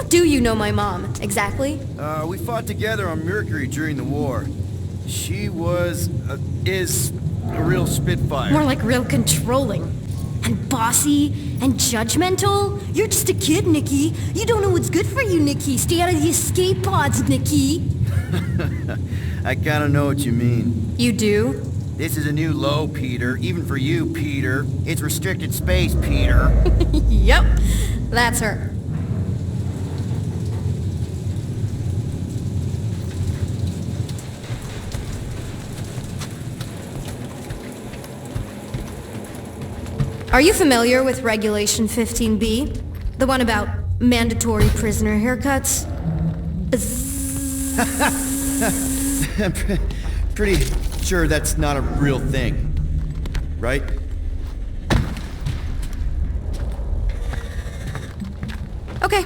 Do you know my mom, exactly? We fought together on Mercury during the war. She is a real spitfire. More like real controlling. And bossy and judgmental. You're just a kid, Nikki. You don't know what's good for you, Nikki. Stay out of the escape pods, Nikki. I kinda know what you mean. You do? This is a new low, Peter. Even for you, Peter. It's restricted space, Peter. Yep, that's her. Are you familiar with Regulation 15B? The one about mandatory prisoner haircuts? I'm pretty sure that's not a real thing. Right? Okay,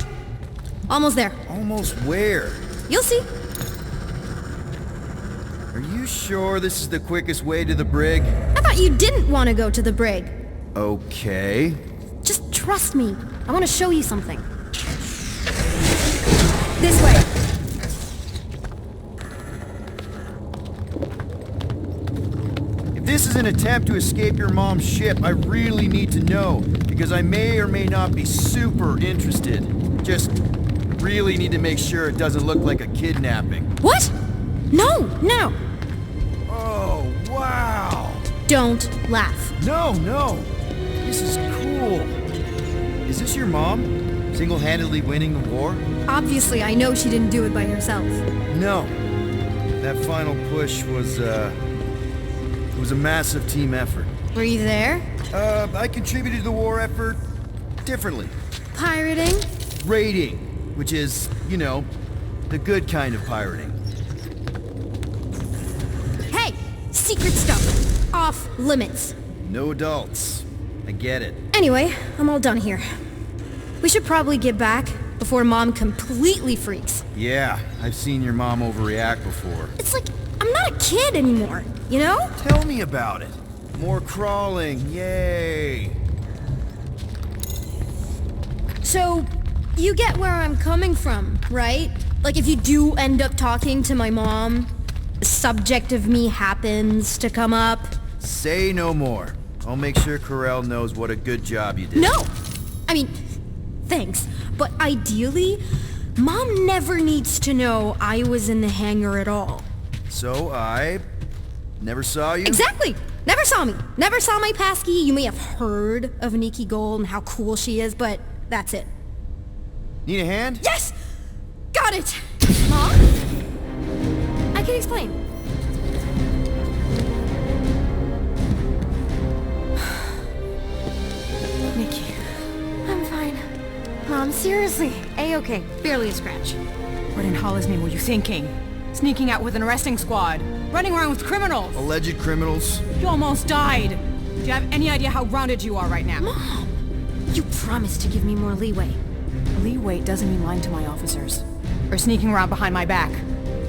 almost there. Almost where? You'll see. Are you sure this is the quickest way to the brig? I thought you didn't want to go to the brig. Okay. Just trust me. I want to show you something. This way. If this is an attempt to escape your mom's ship, I really need to know, because I may or may not be super interested. Just really need to make sure it doesn't look like a kidnapping. What? No. Oh, wow. Don't laugh. No. This is cool. Is this your mom? Single-handedly winning the war? Obviously, I know she didn't do it by herself. No. That final push was, it was a massive team effort. Were you there? I contributed to the war effort differently. Pirating? Raiding, which is, you know, the good kind of pirating. Hey! Secret stuff. Off limits. No adults. I get it. Anyway, I'm all done here. We should probably get back before Mom completely freaks. Yeah, I've seen your mom overreact before. It's like, I'm not a kid anymore, you know? Tell me about it. More crawling, yay! So, you get where I'm coming from, right? Like if you do end up talking to my mom, the subject of me happens to come up. Say no more. I'll make sure ko-rel knows what a good job you did. No! I mean, thanks. But ideally, Mom never needs to know I was in the hangar at all. So I never saw you? Exactly! Never saw me. Never saw my passkey. You may have heard of Nikki Gold and how cool she is, but that's it. Need a hand? Yes! Got it! Mom? I can explain. Nikki. I'm fine. Mom, seriously. A-okay. Barely a scratch. What in Hollis' name were you thinking? Sneaking out with an arresting squad? Running around with criminals? Alleged criminals? You almost died! Do you have any idea how grounded you are right now? Mom! You promised to give me more leeway. Leeway doesn't mean lying to my officers. Or sneaking around behind my back.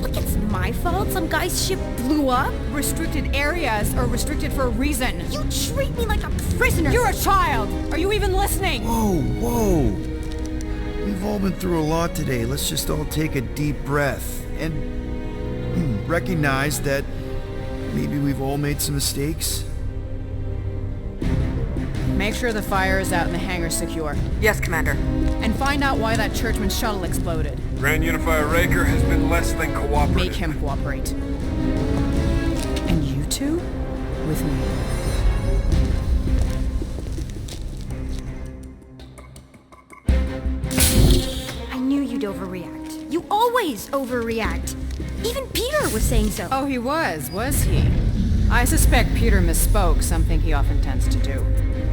Look, it's my fault some guy's ship blew up. Restricted areas are restricted for a reason. You treat me like a prisoner. You're a child! Are you even listening? Whoa. We've all been through a lot today. Let's just all take a deep breath and recognize that maybe we've all made some mistakes. Make sure the fire is out and the hangar's secure. Yes, Commander. And find out why that churchman's shuttle exploded. Grand Unifier Raker has been less than cooperative. Make him cooperate. And you two? With me. I knew you'd overreact. You always overreact. Even Peter was saying so. Oh, he was he? I suspect Peter misspoke, something he often tends to do.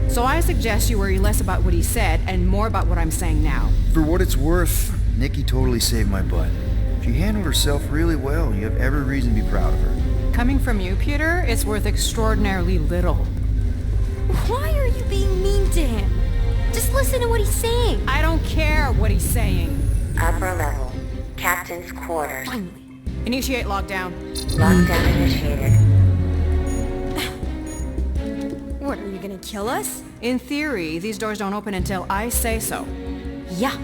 So I suggest you worry less about what he said and more about what I'm saying now. For what it's worth, Nikki totally saved my butt. She handled herself really well. You have every reason to be proud of her. Coming from you, Peter, it's worth extraordinarily little. Why are you being mean to him? Just listen to what he's saying. I don't care what he's saying. Upper level. Captain's quarters. Finally. Initiate lockdown. Lockdown initiated. What, are you gonna kill us? In theory, these doors don't open until I say so. Yeah,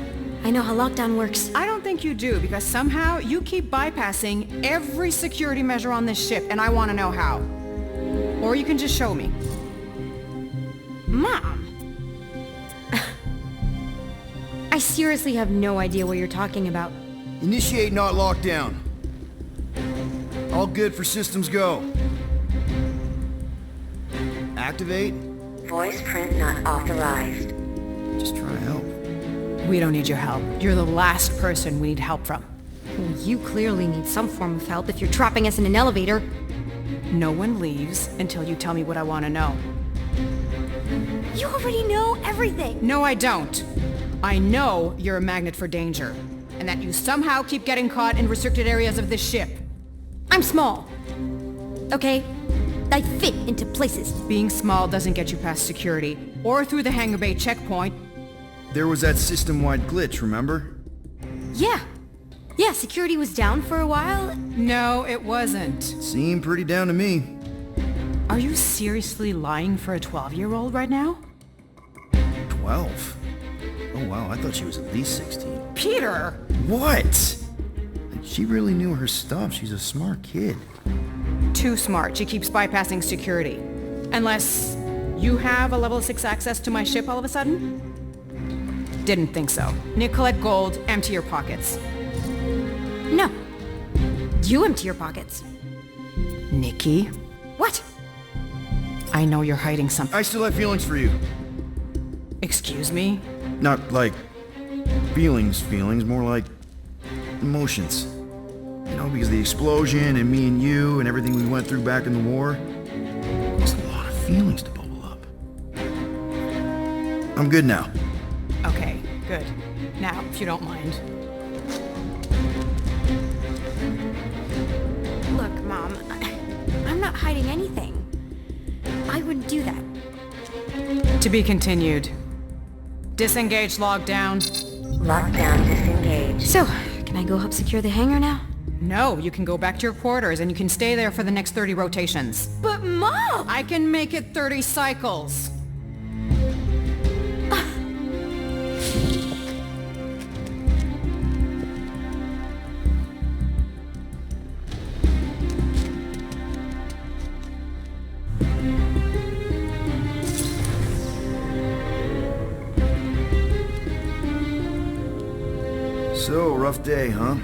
I know how lockdown works. I don't think you do, because somehow you keep bypassing every security measure on this ship, and I want to know how. Or you can just show me. Mom! I seriously have no idea what you're talking about. Initiate not lockdown. All good for systems go. Activate. Voice print not authorized. Just trying to help. We don't need your help. You're the last person we need help from. Well, you clearly need some form of help if you're trapping us in an elevator. No one leaves until you tell me what I want to know. You already know everything! No, I don't. I know you're a magnet for danger, and that you somehow keep getting caught in restricted areas of this ship. I'm small. Okay? I fit into places. Being small doesn't get you past security, or through the hangar bay checkpoint. There was that system-wide glitch, remember? Yeah. Yeah, security was down for a while. No, it wasn't. Seemed pretty down to me. Are you seriously lying for a 12-year-old right now? 12? Oh wow, I thought she was at least 16. Peter! What? She really knew her stuff. She's a smart kid. Too smart. She keeps bypassing security. Unless you have a level 6 access to my ship all of a sudden? Didn't think so. Collect gold, empty your pockets. No. You empty your pockets. Nikki, What? I know you're hiding something. I still have feelings for you. Excuse me? Not like feelings, more like emotions. You know, because the explosion and me and you and everything we went through back in the war, there's a lot of feelings to bubble up. I'm good now. Okay, good. Now, if you don't mind. Look, Mom, I'm not hiding anything. I wouldn't do that. To be continued. Disengage lockdown. Lockdown disengaged. So, can I go help secure the hangar now? No, you can go back to your quarters and you can stay there for the next 30 rotations. But Mom! I can make it 30 cycles. So, rough day, huh?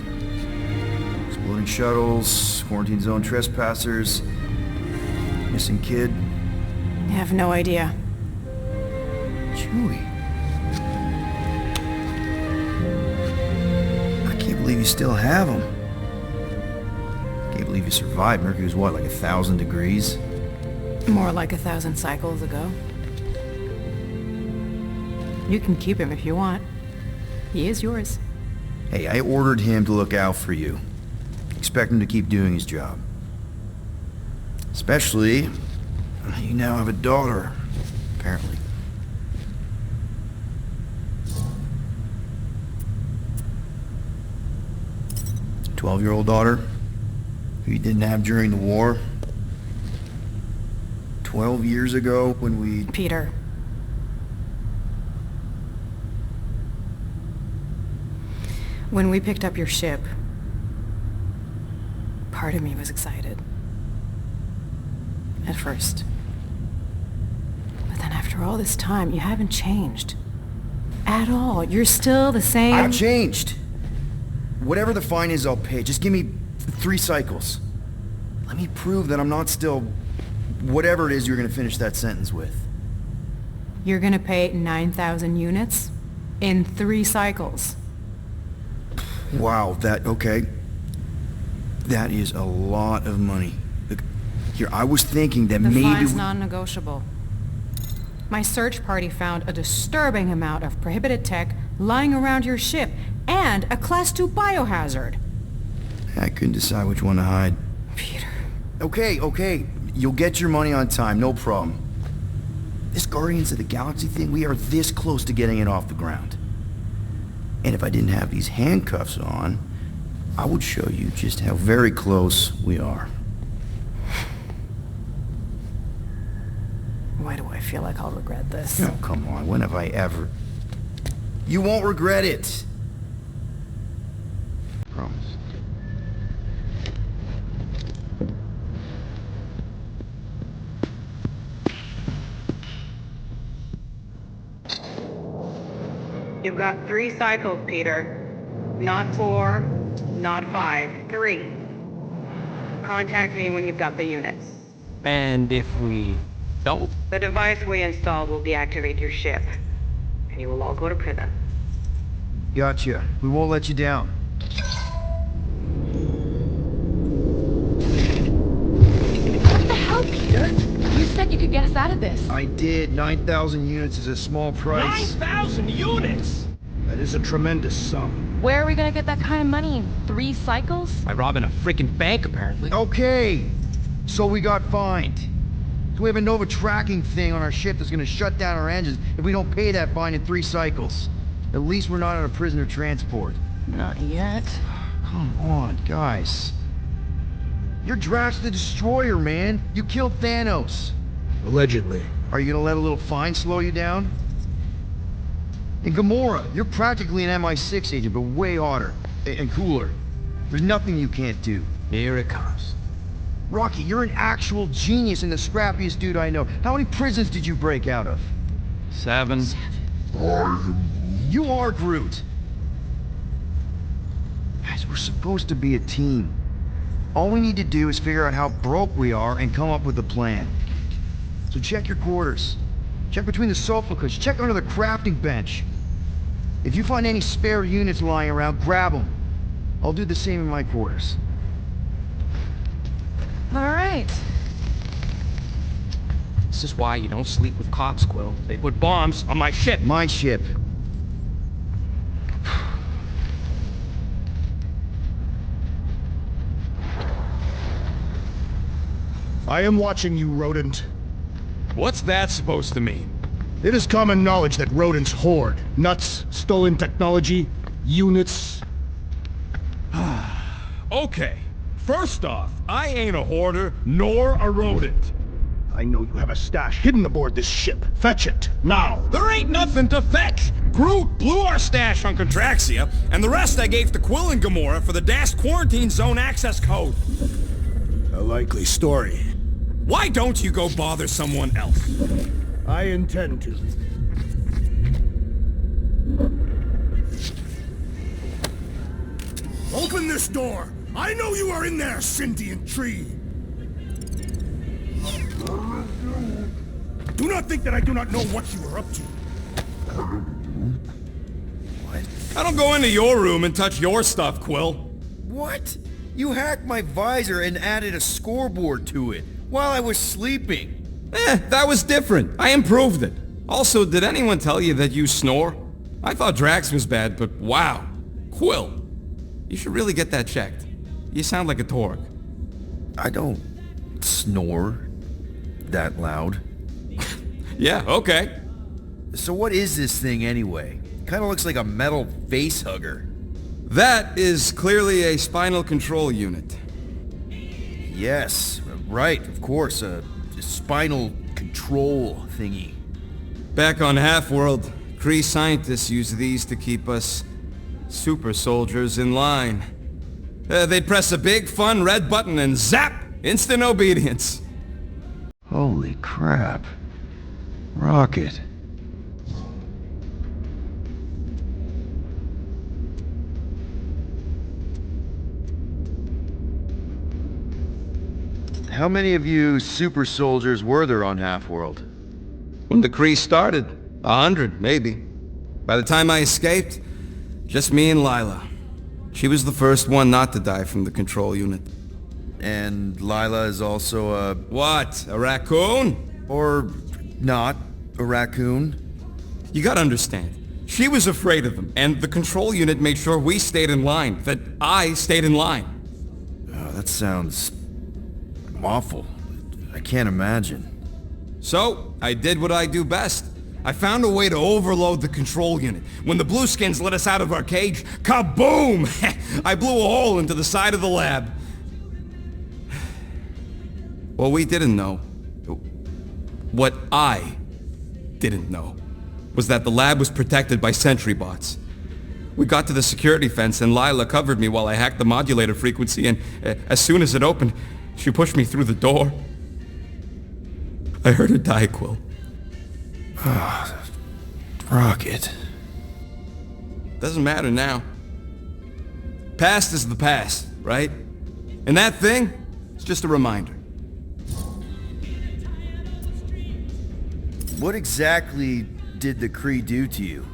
Exploding shuttles, quarantine zone trespassers, missing kid. I have no idea. Chewie. I can't believe you still have him. Can't believe you survived. Mercury was what, like 1,000 degrees? More like 1,000 cycles ago. You can keep him if you want. He is yours. Hey, I ordered him to look out for you. Expect him to keep doing his job. Especially, you now have a daughter, apparently. 12-year-old daughter, who you didn't have during the war. 12 years ago when we... Peter. When we picked up your ship, part of me was excited. At first. But then after all this time, you haven't changed. At all. You're still the same... I've changed. Whatever the fine is, I'll pay. Just give me 3 cycles. Let me prove that I'm not still... whatever it is you're gonna finish that sentence with. You're gonna pay 9,000 units in 3 cycles. Wow, okay. That is a lot of money. Look, here, I was thinking that The maybe... fine's non-negotiable. My search party found a disturbing amount of prohibited tech lying around your ship, and a Class 2 biohazard. I couldn't decide which one to hide. Peter. Okay. You'll get your money on time, no problem. This Guardians of the Galaxy thing, we are this close to getting it off the ground. And if I didn't have these handcuffs on, I would show you just how very close we are. Why do I feel like I'll regret this? Oh, come on, when have I ever... You won't regret it. promise. You've got 3 cycles, Peter. Not 4, not 5, 3. Contact me when you've got the units. And if we don't? The device we installed will deactivate your ship, and you will all go to prison. Gotcha. We won't let you down. What the hell, Peter? You said you could get us out of this. I did. 9,000 units is a small price. 9,000 units! That is a tremendous sum. Where are we gonna get that kind of money in 3 cycles? By robbing a freaking bank, apparently. Okay. So we got fined. So we have a Nova tracking thing on our ship that's gonna shut down our engines if we don't pay that fine in 3 cycles. At least we're not on a prisoner transport. Not yet. Come on, guys. You're Drax the Destroyer, man. You killed Thanos. Allegedly. Are you gonna let a little fine slow you down? And Gamora, you're practically an MI6 agent, but way hotter and cooler. There's nothing you can't do. Here it comes. Rocky, you're an actual genius and the scrappiest dude I know. How many prisons did you break out of? 7. You are Groot. Guys, we're supposed to be a team. All we need to do is figure out how broke we are and come up with a plan. So check your quarters. Check between the sofa cushions. Check under the crafting bench. If you find any spare units lying around, grab them. I'll do the same in my quarters. All right. This is why you don't sleep with cops, Quill. They put bombs on my ship. My ship. I am watching you, rodent. What's that supposed to mean? It is common knowledge that rodents hoard nuts, stolen technology, units. Okay. First off, I ain't a hoarder, nor a rodent. I know you have a stash hidden aboard this ship. Fetch it, now. There ain't nothing to fetch. Groot blew our stash on Contraxia, and the rest I gave to Quill and Gamora for the DAS quarantine zone access code. A likely story. Why don't you go bother someone else? I intend to. Open this door! I know you are in there, sentient tree! Do not think that I do not know what you are up to. I don't go into your room and touch your stuff, Quill. What? You hacked my visor and added a scoreboard to it while I was sleeping. That was different. I improved it. Also, did anyone tell you that you snore? I thought Drax was bad, but wow. Quill, you should really get that checked. You sound like a Torg. I don't snore that loud. Yeah, okay. So what is this thing anyway? Kinda looks like a metal face hugger. That is clearly a spinal control unit. Yes, right, of course, a spinal control thingy. Back on Half-World, Kree scientists use these to keep us super soldiers in line. They'd press a big, fun red button and zap! Instant obedience. Holy crap. Rocket. How many of you super soldiers were there on Half-World? When the Kree started, 100, maybe. By the time I escaped, just me and Lila. She was the first one not to die from the control unit. And Lila is also a... What? A raccoon? Or not a raccoon? You gotta understand. She was afraid of them, and the control unit made sure we stayed in line, that I stayed in line. Oh, that sounds awful. I can't imagine. So, I did what I do best. I found a way to overload the control unit. When the Blueskins let us out of our cage, kaboom! I blew a hole into the side of the lab. What we didn't know, what I didn't know, was that the lab was protected by sentry bots. We got to the security fence and Lila covered me while I hacked the modulator frequency, and as soon as it opened, she pushed me through the door. I heard her die, Quill. Rocket. Doesn't matter now. Past is the past, right? And that thing, it's just a reminder. What exactly did the Kree do to you?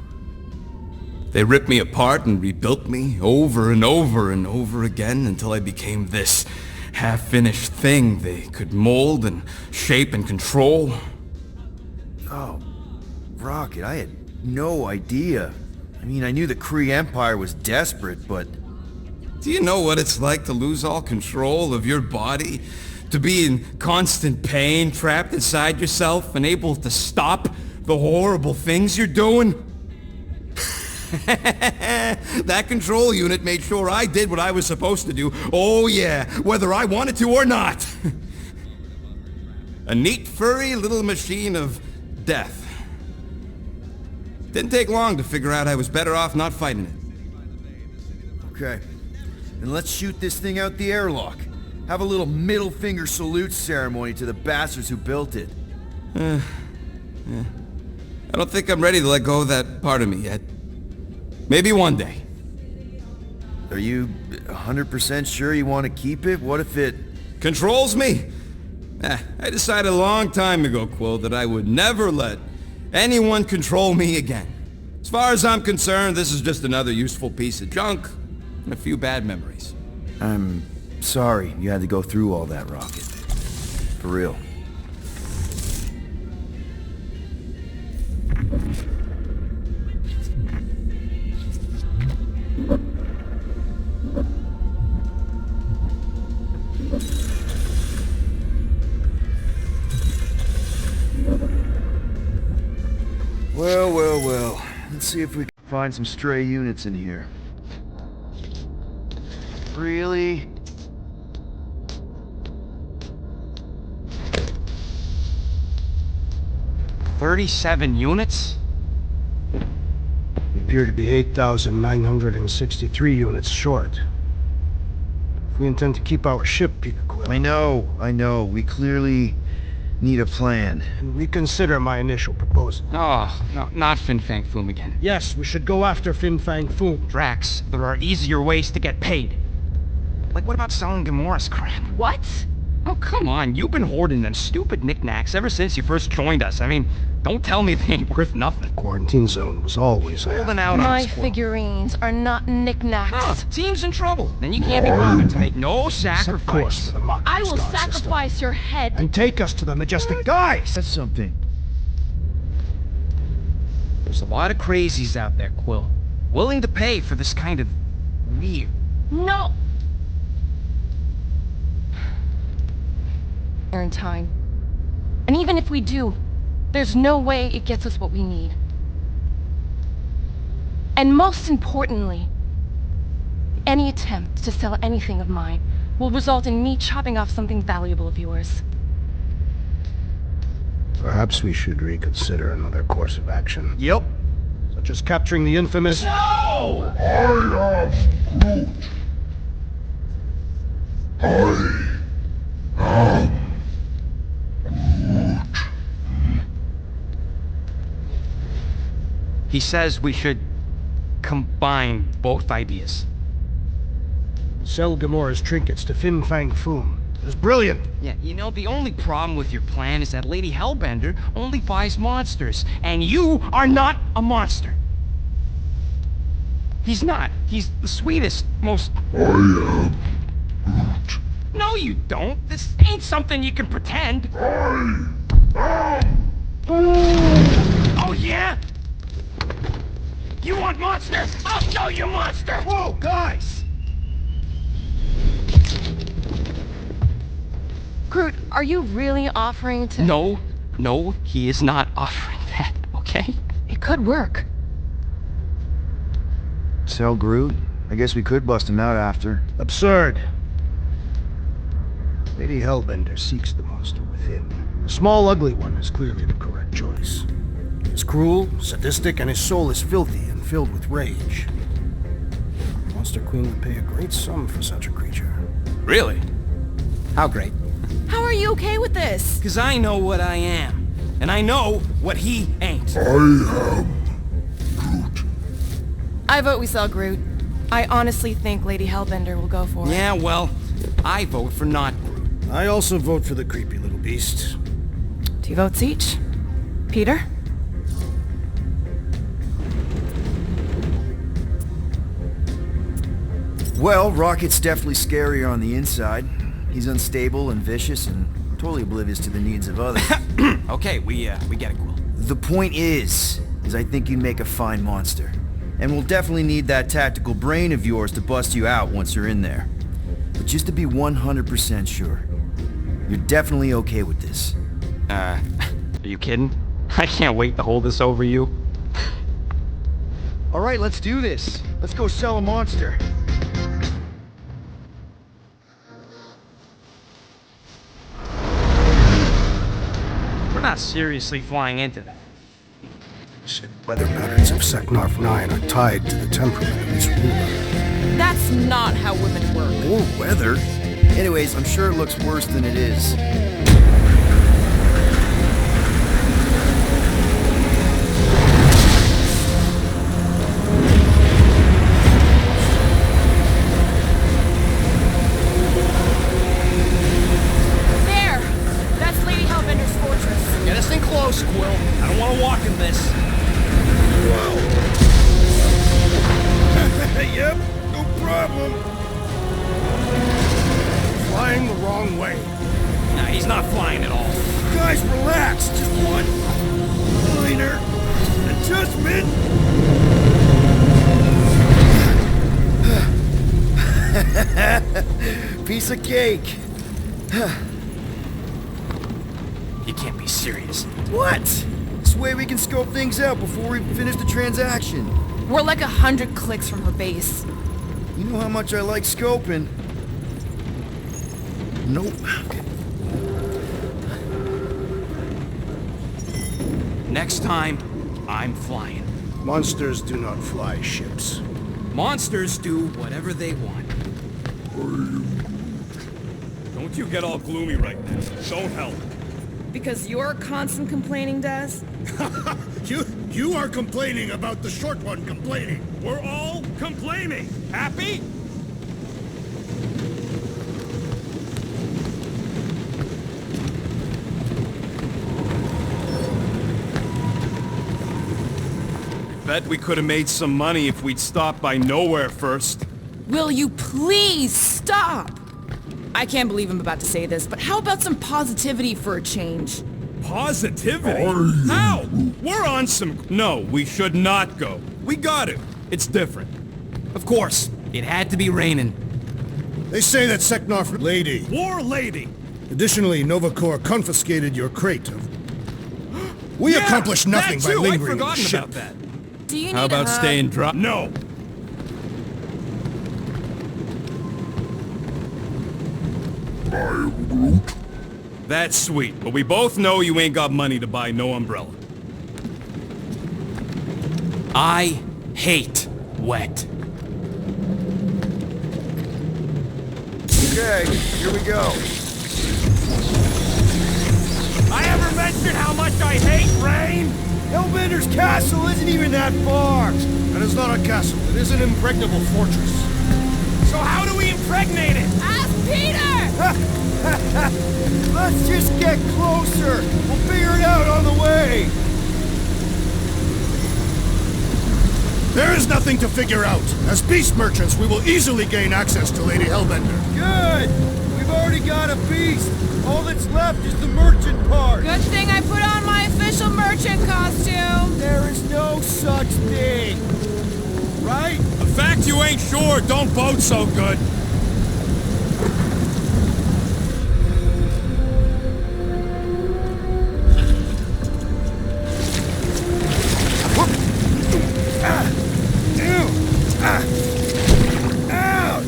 They ripped me apart and rebuilt me over and over and over again until I became this half-finished thing they could mold and shape and control. Oh, Rocket, I had no idea. I mean, I knew the Kree Empire was desperate, but... Do you know what it's like to lose all control of your body? To be in constant pain, trapped inside yourself, unable to stop the horrible things you're doing? That control unit made sure I did what I was supposed to do. Oh yeah, whether I wanted to or not. A neat, furry little machine of death. Didn't take long to figure out I was better off not fighting it. Okay, then let's shoot this thing out the airlock. Have a little middle finger salute ceremony to the bastards who built it. Yeah. I don't think I'm ready to let go of that part of me yet. Maybe one day. Are you 100% sure you want to keep it? What if it... Controls me? I decided a long time ago, Quill, that I would never let anyone control me again. As far as I'm concerned, this is just another useful piece of junk and a few bad memories. I'm sorry you had to go through all that, Rocket. For real. Well. Let's see if we can find some stray units in here. Really? "37 units? We appear to be 8,963 units short. If we intend to keep our ship, Peter Quill, I know. We clearly need a plan. and reconsider my initial proposal. Oh, no, not Fin Fang Foom again. Yes, we should go after Fin Fang Foom. Drax, there are easier ways to get paid. Like, what about selling Gamora's crap? What? Oh, come on. You've been hoarding them stupid knickknacks ever since you first joined us. I mean, don't tell me they ain't worth nothing. Quarantine zone was always Holding out on My us, Quill. figurines are not knickknacks. Huh, team's in trouble. Then you can't be bothered to make no Set course sacrifice. for the Mach I will Star sacrifice your head. system and take us to the majestic guys. That's something. There's a lot of crazies out there, Quill. Willing to pay for this kind of weird. No! In time. And even if we do, there's no way it gets us what we need. And most importantly, any attempt to sell anything of mine will result in me chopping off something valuable of yours. Perhaps we should reconsider another course of action. Yep. Such as capturing the infamous... I am Groot. I am Groot. He says we should combine both ideas. Sell Gamora's trinkets to Fin Fang Foom. It was brilliant. Yeah, you know, the only problem with your plan is that Lady Hellbender only buys monsters, and you are not a monster. He's not. He's the sweetest, most... I am Groot. No, you don't. This ain't something you can pretend. I am. Oh, yeah? You want monster? I'll show you monster! Whoa, guys! Groot, are you really offering to... No, he is not offering that, okay? It could work. Sell Groot? I guess we could bust him out after. Absurd. Lady Hellbender seeks the monster within. The small, ugly one is clearly the correct choice. He is cruel, sadistic, and his soul is filthy and filled with rage. Monster Queen would pay a great sum for such a creature. Really? How great? How are you okay with this? Because I know what I am. And I know what he ain't. I am Groot. I vote we sell Groot. I honestly think Lady Hellbender will go for it. Yeah, well, I vote for not Groot. I also vote for the creepy little beast. 2 votes each. Peter? Well, Rocket's definitely scarier on the inside. He's unstable and vicious and totally oblivious to the needs of others. Okay, we get it, Quill. The point is I think you make a fine monster. And we'll definitely need that tactical brain of yours to bust you out once you're in there. But just to be 100% sure, you're definitely okay with this. Are you kidding? I can't wait to hold this over you. Alright, let's do this. Let's go sell a monster. We're not seriously flying into that. Weather patterns of Seknarf 9 are tied to the temperament of its ruler. That's not how women work. Or weather. Anyways, I'm sure it looks worse than it is. There! That's Lady Hellbender's fortress. Get us in close, Quill. I don't want to walk in this. Yep, no problem. Flying the wrong way. Nah, he's not flying at all. Guys, relax. Just one minor adjustment. Piece of cake. You can't be serious. What? This way we can scope things out before we finish the transaction. We're like 100 clicks from her base. You know how much I like scoping. Nope. Okay. Next time, I'm flying. Monsters do not fly ships. Monsters do whatever they want. Don't you get all gloomy right now. Don't help. Because you're constant complaining, Des? You are complaining about the short one complaining. We're all complaining. Happy? Bet we could have made some money if we'd stopped by nowhere first. Will you please stop? I can't believe I'm about to say this, but how about some positivity for a change? Positivity? How? We're on some... No, we should not go. We got to. It's different. Of course, it had to be raining. They say that Seknarf lady. War lady! Additionally, Nova Corps confiscated your crate of... We accomplished nothing by lingering on the ship. About that. Do you need How about a hug? staying dry? No. That's sweet, but we both know you ain't got money to buy no umbrella. I hate wet. Okay, here we go. I ever mentioned how much I hate rain? Hellbender's castle isn't even that far. That is not a castle. It is an impregnable fortress. So how do we impregnate it? Ask Peter! Let's just get closer. We'll figure it out on the way. There is nothing to figure out. As beast merchants, we will easily gain access to Lady Hellbender. Good. We've already got a beast. All that's left is the merchant part. Good thing I put on my official merchant costume. There is no such thing. Right? The fact you ain't sure don't bode so good. Ouch!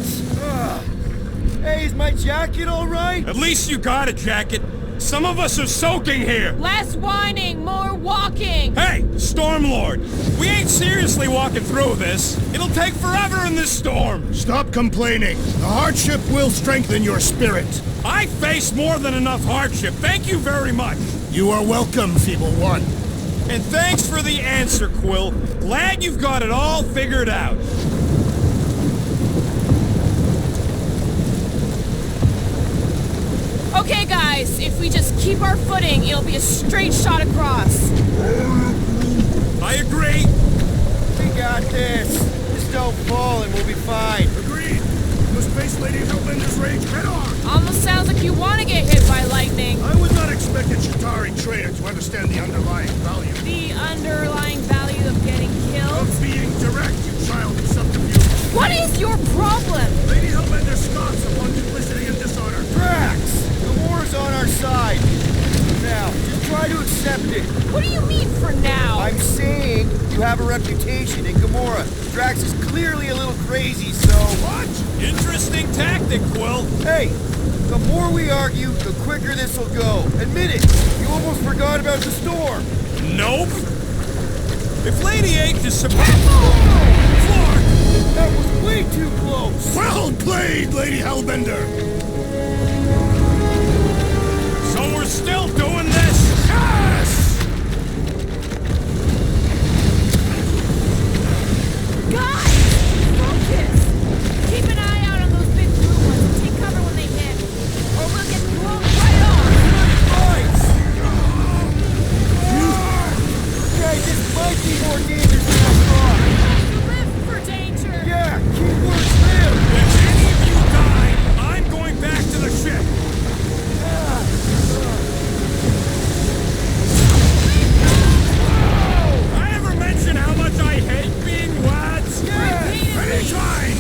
Hey, is my jacket all right? At least you got a jacket. Some of us are soaking here! Less whining, more walking! Hey, Stormlord! We ain't seriously walking through this! It'll take forever in this storm! Stop complaining. The hardship will strengthen your spirit. I face more than enough hardship, thank you very much! You are welcome, Feeble One. And thanks for the answer, Quill. Glad you've got it all figured out. Okay, guys, if we just keep our footing, it'll be a straight shot across. I agree. We got this. Just don't fall and we'll be fine. Agreed. The Space Lady Hellbender's rage head on. Almost sounds like you want to get hit by lightning. I would not expect a Chitauri trader to understand the underlying value. The underlying value of getting killed? Of being direct, you child of subterfuge. What is your problem? Lady Hellbender scoffs upon duplicity and dishonor. Drax! The war's on our side. Now, just try to accept it. What do you mean for now? I'm saying you have a reputation in Gamora. Drax is clearly a little crazy, so... What? Interesting tactic, Quill. Hey, the more we argue, the quicker this will go. Admit it, you almost forgot about the storm. Nope. If Lady H is supposed... Clark! That was way too close! Well played, Lady Hellbender! So we're still doing this? Yes! Guys! Focus! Keep an eye out on those big blue ones and take cover when they hit. Or we'll get blown right off! Okay, this might be more dangerous than I thought. Live for danger! Yeah, keywords live! If any of you die, I'm going back to the ship. I ever mention how much I hate being lads? Anytime!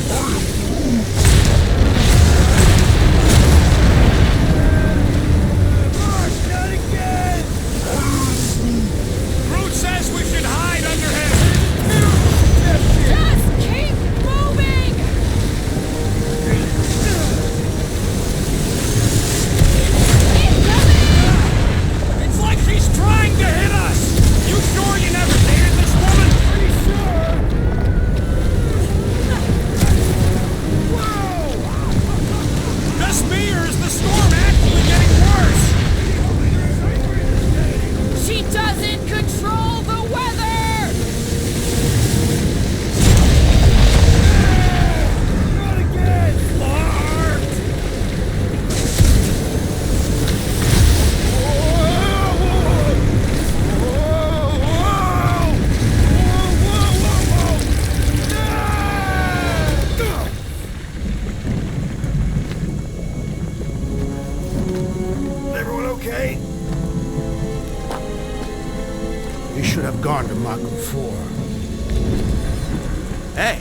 Not again! Groot says we should hide under him. Just keep moving! Keep coming! It's like she's trying to hit us. You sure you never dated this woman? Pretty sure! Whoa! Just me, or is the storm actually getting worse? She doesn't control the weather! Not again! Clark! Everyone okay? We should have gone to Mach 4. Hey,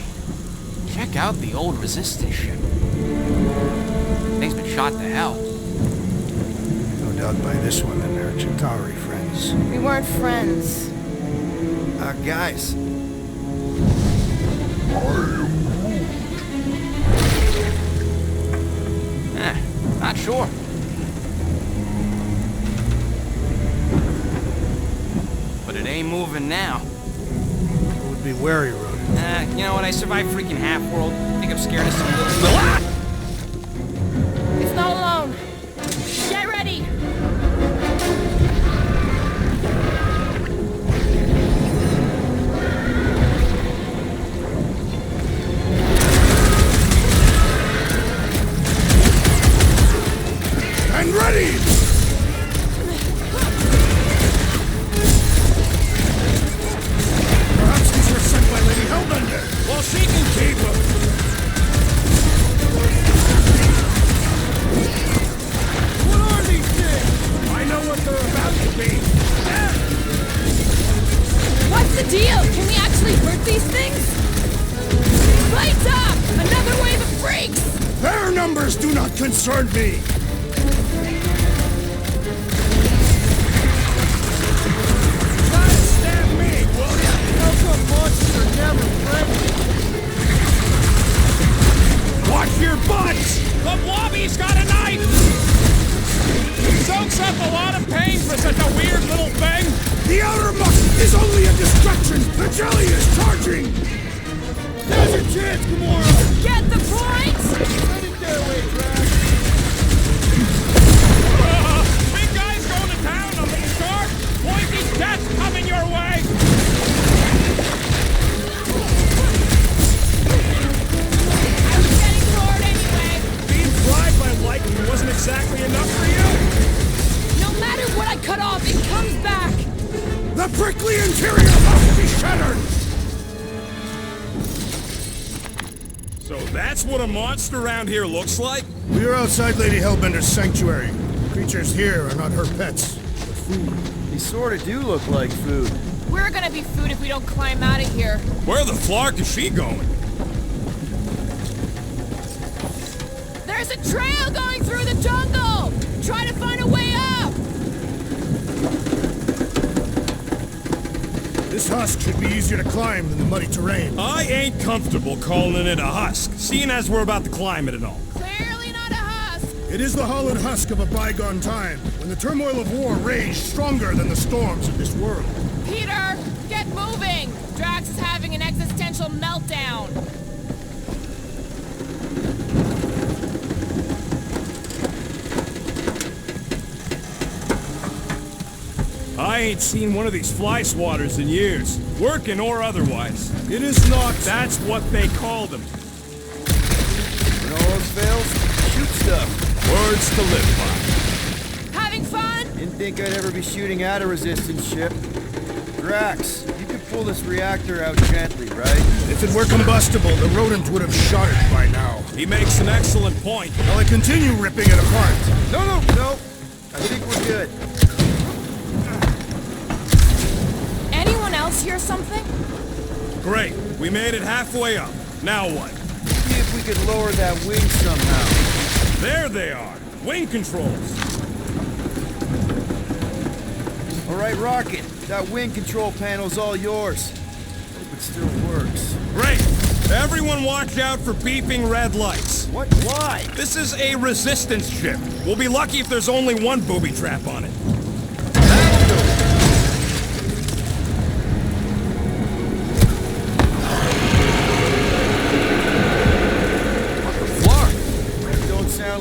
check out the old Resistance ship. Thing's been shot to hell. No doubt by this one and their Chitauri friends. We weren't friends. Guys. Not sure. But it ain't moving now. It would be wary, Ronan. You know what? I survived freaking Half-World. I think I'm scared of some little... It's not alone. Get ready! And ready! Perhaps these were sent by Lady Hellbender. Well, she can keep them. What are these things? I know what they're about to be. What's the deal? Can we actually hurt these things? Lights up! Another wave of freaks! Their numbers do not concern me. Try to stab me, will ya? How come monsters are never friendly? Watch your butts! The blobby's got a knife! Soaks up a lot Attention! The jelly is charging! There's your chance, Gamora! Get the point! Send it their way, Drax! Big guy's going to town on these sharks! Pointy death coming your way! I was getting bored anyway. Being fried by lightning wasn't exactly enough for you? No matter what I cut off, it comes back. The prickly interior must be shattered! So that's what a monster around here looks like? We are outside Lady Hellbender's sanctuary. Creatures here are not her pets, but food. They sort of do look like food. We're gonna be food if we don't climb out of here. Where the flark is she going? There's a trail going through the jungle! Try to find a way up! This husk should be easier to climb than the muddy terrain. I ain't comfortable calling it a husk, seeing as we're about to climb it and all. Clearly not a husk! It is the hollowed husk of a bygone time, when the turmoil of war raged stronger than the storms of this world. Peter, get moving! Drax is having an existential meltdown. I ain't seen one of these fly swatters in years, working or otherwise. It is not. That's what they call them. When all else fails, shoot stuff. Words to live by. Having fun? Didn't think I'd ever be shooting at a resistance ship. Drax, you could pull this reactor out gently, right? If it were combustible, the rodent would have shot it by now. He makes an excellent point. Will I continue ripping it apart? No. I think we're good. Anyone else hear something? Great. We made it halfway up. Now what? See if we could lower that wing somehow. There they are. Wing controls. All right, Rocket. That wing control panel's all yours. Hope it still works. Great. Everyone watch out for beeping red lights. What? Why? This is a resistance ship. We'll be lucky if there's only one booby trap on it.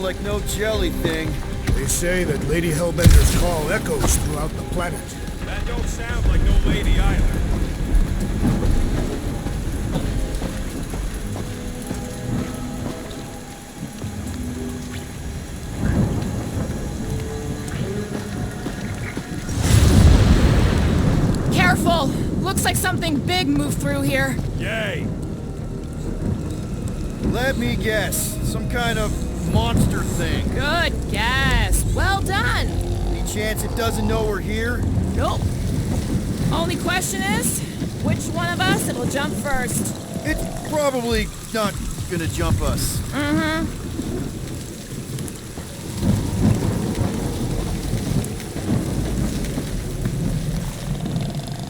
Like no jelly thing. They say that Lady Hellbender's call echoes throughout the planet. That don't sound like no lady either. Careful! Looks like something big moved through here. Yay! Let me guess. Some kind of monster thing. Good guess. Well done. Any chance it doesn't know we're here? Nope. Only question is, which one of us it'll jump first? It's probably not gonna jump us. Mm-hmm.